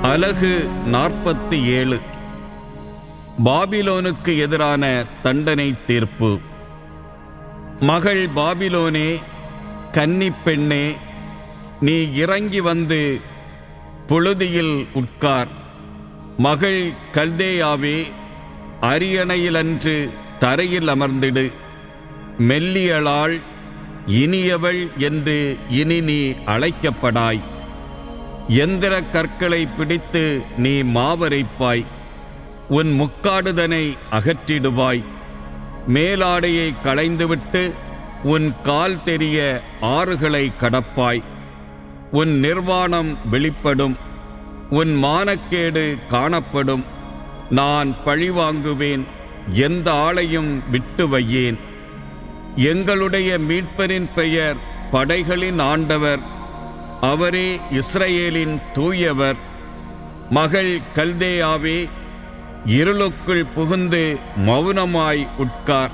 அலகு 47. பாபிலோனுக்கு எதிரான தண்டனை தீர்ப்பு. மகள் பாபிலோனே, கன்னிப் பெண்ணே, நீ இறங்கி வந்து புழுதியில் உட்கார். மகள் கல்தேயாவே, அரியணையிலன்று தரையில் அமர்ந்திடு. மெல்லியளாள், இனியவள் என்று இனி நீ அழைக்கப்படாய். எந்திர கற்களை பிடித்து நீ மாவரைப்பாய். உன் முக்காடுதனை அகற்றிடுவாய். மேலாடையை களைந்துவிட்டு உன் கால் தெரிய ஆறுகளை கடப்பாய். உன் நிர்வாணம் வெளிப்படும், உன் மானக்கேடு காணப்படும். நான் பழிவாங்குவேன், எந்த ஆளையும் விட்டு வையேன். எங்களுடைய மீட்பரின் பெயர் படைகளின் ஆண்டவர், அவரே இஸ்ரவேலின் தூயவர். மகள் கல்தேயாவே, இருளுக்குள் புகுந்து மௌனமாய் உட்கார்.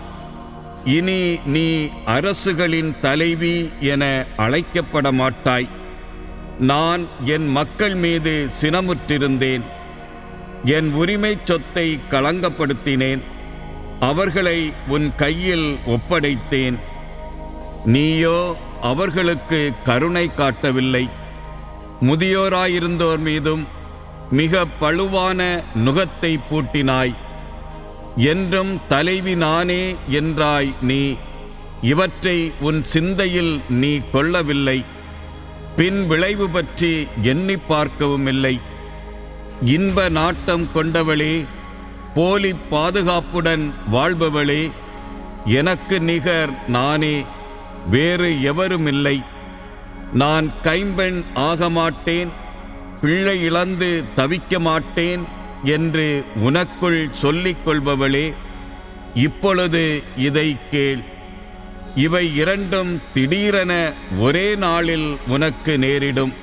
இனி நீ அரசுகளின் தலைவி என அழைக்கப்பட மாட்டாய். நான் என் மக்கள் மீது சினமுற்றிருந்தேன். என் உரிமை சொத்தை களங்கப்படுத்தினேன். அவர்களை உன் கையில் ஒப்படைத்தேன். நீயோ அவர்களுக்கு கருணை காட்டவில்லை. முதியோராயிருந்தோர் மீதும் மிக பழுவான நுகத்தை பூட்டினாய். என்றும் தலைவி நானே என்றாய் நீ. இவற்றை உன் சிந்தையில் நீ கொள்ளவில்லை. பின் விளைவு பற்றி எண்ணி பார்க்கவும் இல்லை. இன்ப நாட்டம் கொண்டவளே, போலி பாதுகாப்புடன் வாழ்பவளே, எனக்கு நிகர் நானே, வேறு எவருமில்லை. நான் கைம்பெண் ஆகமாட்டேன், பிள்ளை இழந்து தவிக்க மாட்டேன் என்று உனக்குள் சொல்லிக் கொள்பவளே, இப்பொழுது இதை கேள். இவை இரண்டும் திடீரென ஒரே நாளில் உனக்கு நேரிடும்.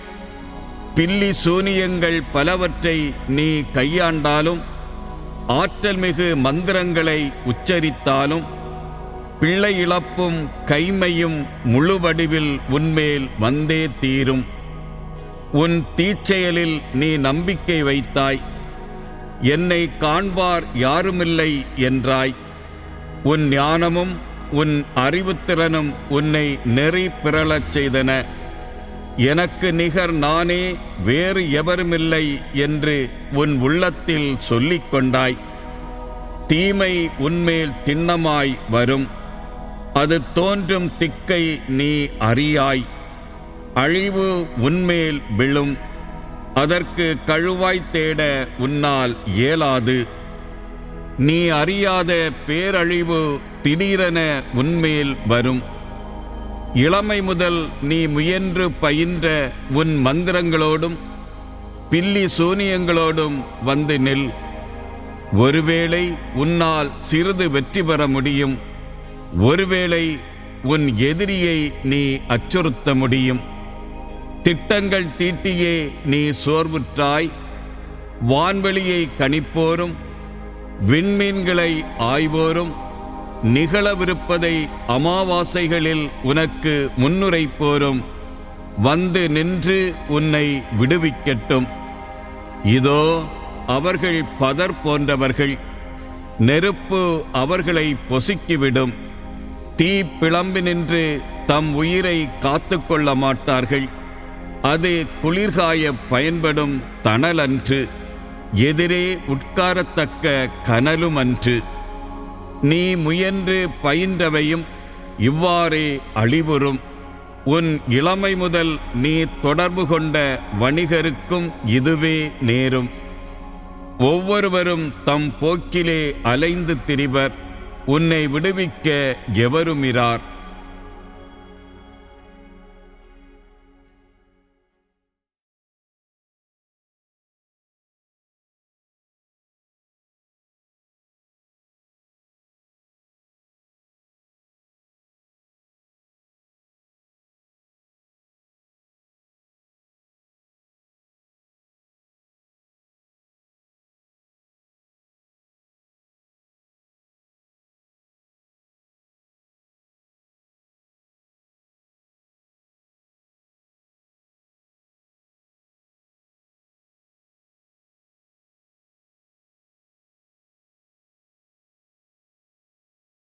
பில்லி சூனியங்கள் பலவற்றை நீ கையாண்டாலும், ஆற்றல் மிகு மந்திரங்களை உச்சரித்தாலும், பிள்ளை இழப்பும் கைமையும் முழுவடிவில் உன்மேல் வந்தே தீரும். உன் தீச்செயலில் நீ நம்பிக்கை வைத்தாய். என்னை காண்பார் யாருமில்லை என்றாய். உன் ஞானமும் உன் அறிவுத்திறனும் உன்னை நெறி பிறழச் செய்தன. எனக்கு நிகர் நானே, வேறு எவருமில்லை என்று உன் உள்ளத்தில் சொல்லிக் கொண்டாய். தீமை உன்மேல் திண்ணமாய் வரும். அது தோன்றும் திக்கை நீ அறியாய். அழிவு உன்மேல் விழும். அதற்கு கழுவாய் தேட உன்னால் இயலாது. நீ அறியாத பேரழிவு திடீரென உன்மேல் வரும். இளமை முதல் நீ முயன்று பயின்ற உன் மந்திரங்களோடும் பில்லி சூனியங்களோடும் வந்து நில். ஒருவேளை உன்னால் சிறிது வெற்றி பெற முடியும். ஒருவேளை உன் எதிரியை நீ அச்சுறுத்த முடியும். திட்டங்கள் தீட்டியே நீ சோர்வுற்றாய். வான்வெளியை கணிப்போரும் விண்மீன்களை ஆய்வோரும் நிகழவிருப்பதை அமாவாசைகளில் உனக்கு முன்னுரைப்போரும் வந்து நின்று உன்னை விடுவிக்கட்டும். இதோ அவர்கள் பதர் போன்றவர்கள். நெருப்பு அவர்களை பொசுக்கிவிடும். தீ பிளம்பி நின்று தம் உயிரை காத்து கொள்ள மாட்டார்கள். அது குளிர்காய பயன்படும் தணலன்று, எதிரே உட்காரத்தக்க கனலுமன்று. நீ முயன்று பயின்றவையும் இவ்வாறே அழிவுறும். உன் இளமை முதல் நீ தொடர்பு கொண்ட வணிகருக்கும் இதுவே நேரும். ஒவ்வொருவரும் தம் போக்கிலே அலைந்து திரிவர். உன்னை விடுவிக்க எவருமிரார்.